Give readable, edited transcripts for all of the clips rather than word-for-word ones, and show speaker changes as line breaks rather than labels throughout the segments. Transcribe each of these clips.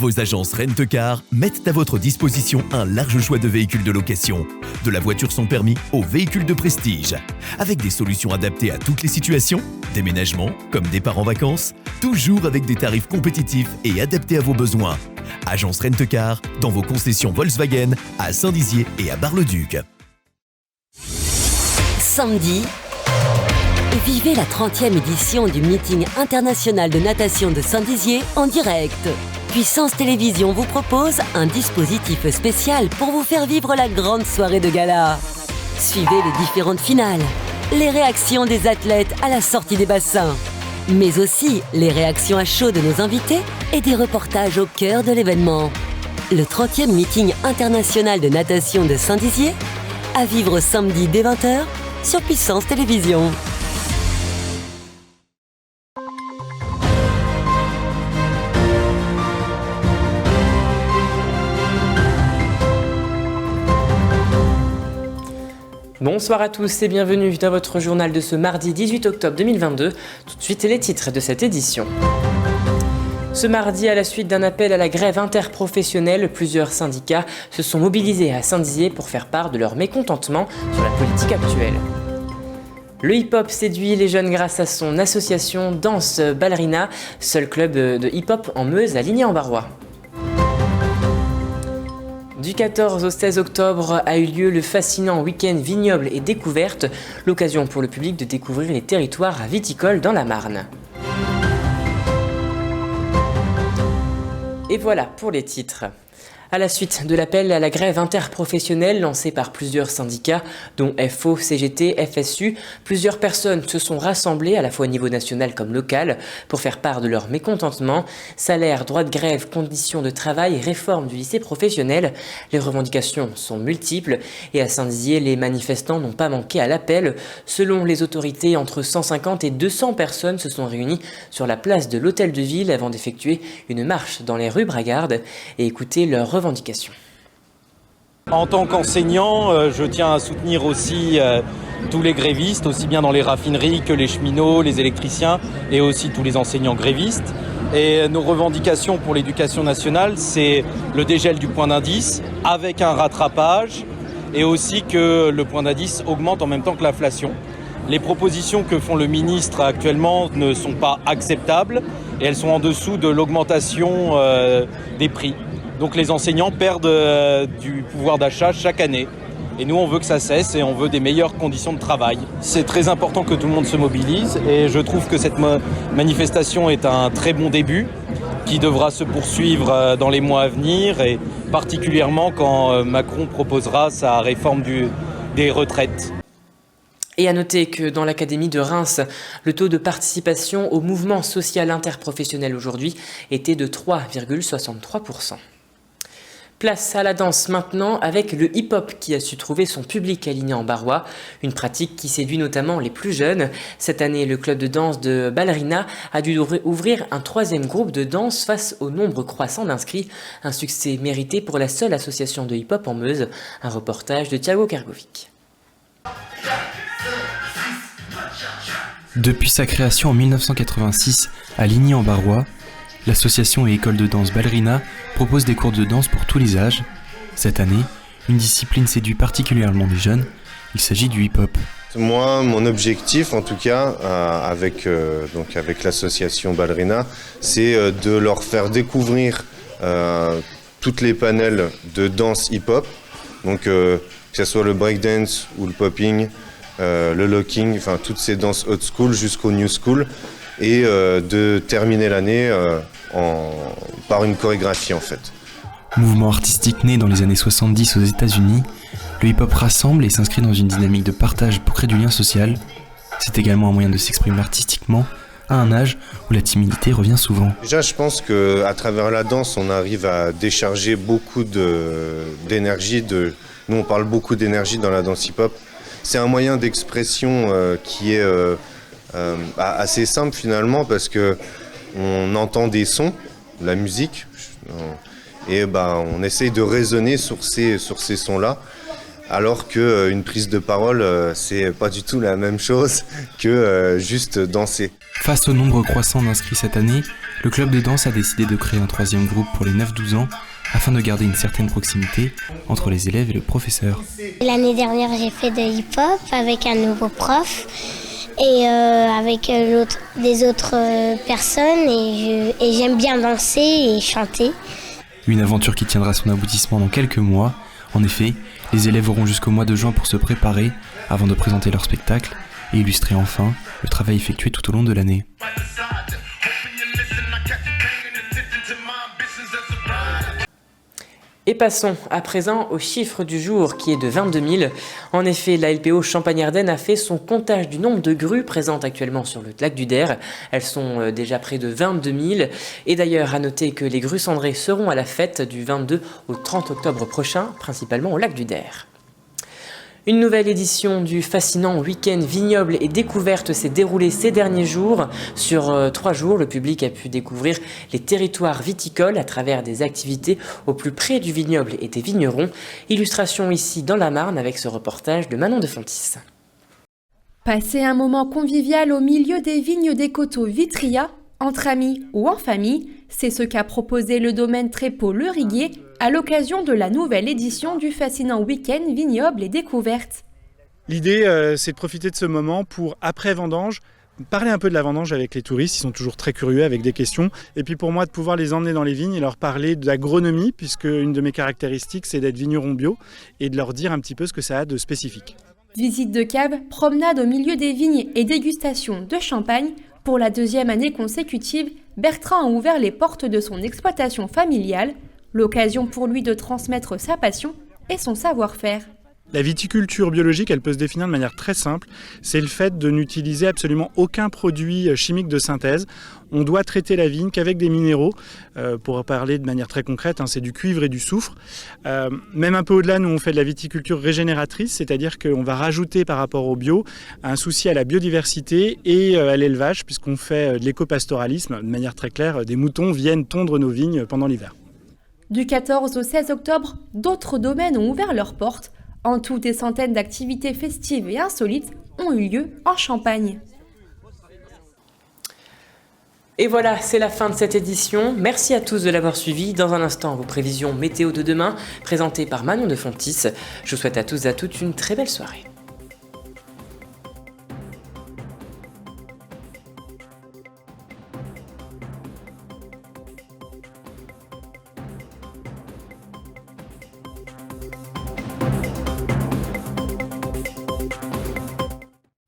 Vos agences Rent-A-Car mettent à votre disposition un large choix de véhicules de location, de la voiture sans permis aux véhicules de prestige, avec des solutions adaptées à toutes les situations, déménagement comme départ en vacances, toujours avec des tarifs compétitifs et adaptés à vos besoins. Agence Rent-A-Car dans vos concessions Volkswagen à Saint-Dizier et à Bar-le-Duc.
Samedi, vivez la 30e édition du meeting international de natation de Saint-Dizier en direct. Puissance Télévision vous propose un dispositif spécial pour vous faire vivre la grande soirée de gala. Suivez les différentes finales, les réactions des athlètes à la sortie des bassins, mais aussi les réactions à chaud de nos invités et des reportages au cœur de l'événement. Le 30e meeting international de natation de Saint-Dizier, à vivre samedi dès 20h sur Puissance Télévision.
Bonsoir à tous et bienvenue dans votre journal de ce mardi 18 octobre 2022. Tout de suite les titres de cette édition. Ce mardi, à la suite d'un appel à la grève interprofessionnelle, plusieurs syndicats se sont mobilisés à Saint-Dizier pour faire part de leur mécontentement sur la politique actuelle. Le hip-hop séduit les jeunes grâce à son association Danse Ballerina, seul club de hip-hop en Meuse à Ligny-en-Barrois. Du 14 au 16 octobre a eu lieu le fascinant week-end vignoble et découverte, l'occasion pour le public de découvrir les territoires viticoles dans la Marne. Et voilà pour les titres. À la suite de l'appel à la grève interprofessionnelle lancé par plusieurs syndicats, dont FO, CGT, FSU, plusieurs personnes se sont rassemblées à la fois au niveau national comme local pour faire part de leur mécontentement. Salaire, droit de grève, conditions de travail et réforme du lycée professionnel. Les revendications sont multiples et à Saint-Dizier, les manifestants n'ont pas manqué à l'appel. Selon les autorités, entre 150 et 200 personnes se sont réunies sur la place de l'Hôtel de Ville avant d'effectuer une marche dans les rues Bragarde et écouter leurs revendications.
En tant qu'enseignant, je tiens à soutenir aussi tous les grévistes, aussi bien dans les raffineries que les cheminots, les électriciens et aussi tous les enseignants grévistes. Et nos revendications pour l'éducation nationale, c'est le dégel du point d'indice avec un rattrapage et aussi que le point d'indice augmente en même temps que l'inflation. Les propositions que font le ministre actuellement ne sont pas acceptables et elles sont en dessous de l'augmentation des prix. Donc les enseignants perdent du pouvoir d'achat chaque année. Et nous, on veut que ça cesse et on veut des meilleures conditions de travail. C'est très important que tout le monde se mobilise et je trouve que cette manifestation est un très bon début qui devra se poursuivre dans les mois à venir et particulièrement quand Macron proposera sa réforme des retraites.
Et à noter que dans l'Académie de Reims, le taux de participation au mouvement social interprofessionnel aujourd'hui était de 3,63%. Place à la danse maintenant avec le hip-hop qui a su trouver son public à Ligny-en-Barrois, une pratique qui séduit notamment les plus jeunes. Cette année, le club de danse de Ballerina a dû ouvrir un 3e groupe de danse face au nombre croissant d'inscrits. Un succès mérité pour la seule association de hip-hop en Meuse. Un reportage de Thiago Kergovic.
Depuis sa création en 1986 à Ligny-en-Barrois, l'association et école de danse Ballerina propose des cours de danse pour tous les âges. Cette année, une discipline séduit particulièrement les jeunes, il s'agit du hip-hop.
Moi, mon objectif en tout cas, avec l'association Ballerina, c'est de leur faire découvrir toutes les panels de danse hip-hop, donc que ce soit le breakdance ou le popping, le locking, enfin toutes ces danses old school jusqu'au new school, et de terminer l'année par une chorégraphie en fait.
Mouvement artistique né dans les années 70 aux États-Unis, le hip-hop rassemble et s'inscrit dans une dynamique de partage pour créer du lien social. C'est également un moyen de s'exprimer artistiquement à un âge où la timidité revient souvent.
Déjà, je pense qu'à travers la danse, on arrive à décharger beaucoup d'énergie. Nous, on parle beaucoup d'énergie dans la danse hip-hop. C'est un moyen d'expression qui est assez simple finalement parce que on entend des sons, la musique, et on essaye de raisonner sur ces sons-là, alors qu'une prise de parole, c'est pas du tout la même chose que juste danser.
Face au nombre croissant d'inscrits cette année, le club de danse a décidé de créer un 3e groupe pour les 9-12 ans afin de garder une certaine proximité entre les élèves et le professeur.
L'année dernière, j'ai fait de hip-hop avec un nouveau prof et avec des autres personnes et j'aime bien danser et chanter.
Une aventure qui tiendra son aboutissement dans quelques mois. En effet, les élèves auront jusqu'au mois de juin pour se préparer avant de présenter leur spectacle et illustrer enfin le travail effectué tout au long de l'année.
Et passons à présent au chiffre du jour qui est de 22 000. En effet, la LPO Champagne-Ardenne a fait son comptage du nombre de grues présentes actuellement sur le lac du Der. Elles sont déjà près de 22 000. Et d'ailleurs, à noter que les grues cendrées seront à la fête du 22 au 30 octobre prochain, principalement au lac du Der. Une nouvelle édition du fascinant week-end vignoble et découverte s'est déroulée ces derniers jours. Sur 3 jours, le public a pu découvrir les territoires viticoles à travers des activités au plus près du vignoble et des vignerons. Illustration ici dans la Marne avec ce reportage de Manon de Fontis.
Passer un moment convivial au milieu des vignes des coteaux Vitria, entre amis ou en famille, c'est ce qu'a proposé le domaine Trépeau-Le Riguier à l'occasion de la nouvelle édition du fascinant week-end vignoble et découverte.
L'idée, c'est de profiter de ce moment pour, après vendange, parler un peu de la vendange avec les touristes, ils sont toujours très curieux avec des questions. Et puis pour moi, de pouvoir les emmener dans les vignes et leur parler d'agronomie, puisque une de mes caractéristiques, c'est d'être vigneron bio, et de leur dire un petit peu ce que ça a de spécifique.
Visite de cave, promenade au milieu des vignes et dégustation de champagne. Pour la 2e année consécutive, Bertrand a ouvert les portes de son exploitation familiale, l'occasion pour lui de transmettre sa passion et son savoir-faire.
La viticulture biologique, elle peut se définir de manière très simple. C'est le fait de n'utiliser absolument aucun produit chimique de synthèse. On doit traiter la vigne qu'avec des minéraux. Pour parler de manière très concrète, c'est du cuivre et du soufre. Même un peu au-delà, nous on fait de la viticulture régénératrice, c'est-à-dire qu'on va rajouter par rapport au bio un souci à la biodiversité et à l'élevage, puisqu'on fait de l'éco-pastoralisme. De manière très claire, des moutons viennent tondre nos vignes pendant l'hiver.
Du 14 au 16 octobre, d'autres domaines ont ouvert leurs portes. En tout, des centaines d'activités festives et insolites ont eu lieu en Champagne.
Et voilà, c'est la fin de cette édition. Merci à tous de l'avoir suivi. Dans un instant, vos prévisions météo de demain, présentées par Manon de Fontis. Je vous souhaite à tous et à toutes une très belle soirée.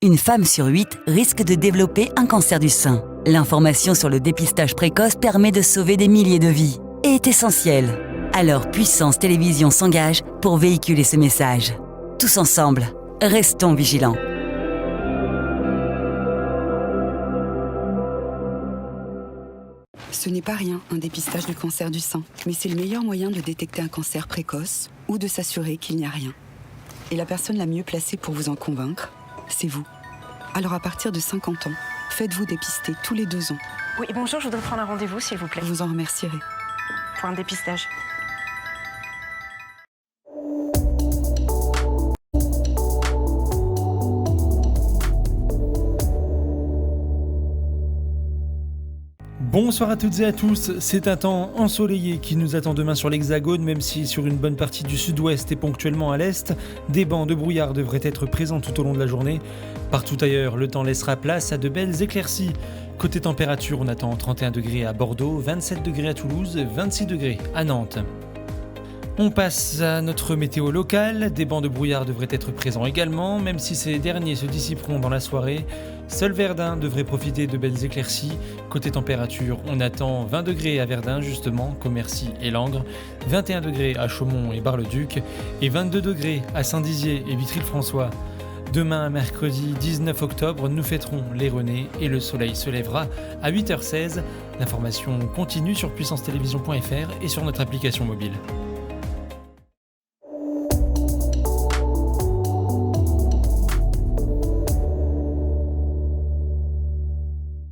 Une femme sur 8 risque de développer un cancer du sein. L'information sur le dépistage précoce permet de sauver des milliers de vies et est essentielle. Alors Puissance Télévisions s'engage pour véhiculer ce message. Tous ensemble, restons vigilants.
Ce n'est pas rien, un dépistage du cancer du sein. Mais c'est le meilleur moyen de détecter un cancer précoce ou de s'assurer qu'il n'y a rien. Et la personne la mieux placée pour vous en convaincre, c'est vous. Alors à partir de 50 ans, faites-vous dépister tous les 2 ans.
Oui, bonjour, je voudrais prendre un rendez-vous, s'il vous plaît.
Je vous en remercierai.
Pour un dépistage.
Bonsoir à toutes et à tous, c'est un temps ensoleillé qui nous attend demain sur l'Hexagone, même si sur une bonne partie du sud-ouest et ponctuellement à l'est, des bancs de brouillard devraient être présents tout au long de la journée. Partout ailleurs, le temps laissera place à de belles éclaircies. Côté température, on attend 31 degrés à Bordeaux, 27 degrés à Toulouse, 26 degrés à Nantes. On passe à notre météo locale, des bancs de brouillard devraient être présents également, même si ces derniers se dissiperont dans la soirée. Seul Verdun devrait profiter de belles éclaircies. Côté température, on attend 20 degrés à Verdun justement, Commercy et Langres, 21 degrés à Chaumont et Bar-le-Duc, et 22 degrés à Saint-Dizier et Vitry-le-François. Demain, mercredi 19 octobre, nous fêterons les Renées et le soleil se lèvera à 8h16. L'information continue sur puissancetélévision.fr et sur notre application mobile.